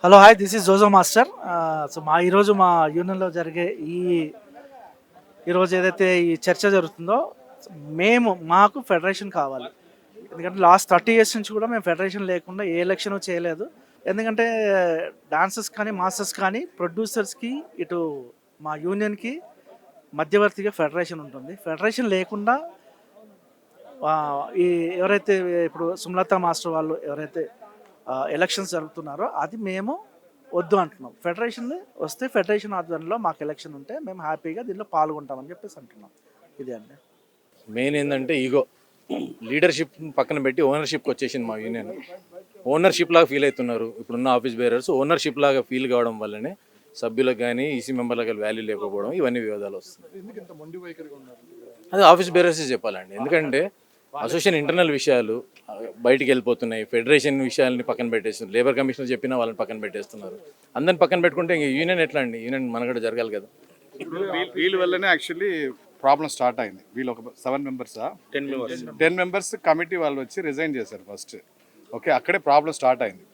Hello hi this is Jojo master. So ఈరోజు మా యూనియన్లో జరిగే ఈరోజు ఏదైతే ఈ చర్చ జరుగుతుందో, మాకు ఫెడరేషన్ కావాలి. ఎందుకంటే లాస్ట్ 30 years నుంచి కూడా మేము ఫెడరేషన్ లేకుండా ఏ ఎలక్షన్ చేయలేదు. ఎందుకంటే డాన్సర్స్ కానీ మాస్టర్స్ కానీ ప్రొడ్యూసర్స్కి ఇటు మా యూనియన్కి మధ్యవర్తిగా ఫెడరేషన్ ఉంటుంది. ఫెడరేషన్ లేకుండా ఈ ఎవరైతే ఇప్పుడు సుమలత మాస్టర్ వాళ్ళు ఎవరైతే ఎలక్షన్స్ జరుగుతున్నారో అది మేము వద్దు అంటున్నాం. ఫెడరేషన్ వస్తే ఫెడరేషన్ ఆధ్వర్యంలో మాకు ఎలక్షన్ ఉంటే మేము హ్యాపీగా దీనిలో పాల్గొంటామని చెప్పేసి అంటున్నాం. ఇదే అండి మెయిన్. ఏంటంటే ఈగో లీడర్షిప్ పక్కన పెట్టి ఓనర్షిప్కి వచ్చేసింది మా యూనియన్. ఓనర్షిప్ లాగా ఫీల్ అవుతున్నారు ఇప్పుడున్న ఆఫీస్ బేరర్స్. ఓనర్షిప్ లాగా ఫీల్ కావడం వల్లనే సభ్యులకు కానీ ఈసీ మెంబర్లకు వాల్యూ లేకపోవడం, ఇవన్నీ వివాదాలు వస్తున్నాయి. అది ఆఫీస్ బేరర్సే చెప్పాలండి. ఎందుకంటే అసోసియేషన్ ఇంటర్నల్ విషయాలు బయటికి వెళ్ళిపోతున్నాయి. ఫెడరేషన్ విషయాలని పక్కన పెట్టేస్తున్నారు. లేబర్ కమిషనర్ చెప్పినా వాళ్ళని పక్కన పెట్టేస్తున్నారు. అందరిని పక్కన పెట్టుకుంటే ఇంక యూనియన్ ఎట్లా అండి? యూనియన్ మనగడ జరగాలి కదా. వీళ్ళ వల్లనే యాక్చువల్లీ ప్రాబ్లం స్టార్ట్ అయింది. వీళ్ళు ఒక 7 members 10 members కమిటీ వాళ్ళు వచ్చి రిజైన్ చేశారు ఫస్ట్. ఓకే, అక్కడే ప్రాబ్లం స్టార్ట్ అయింది.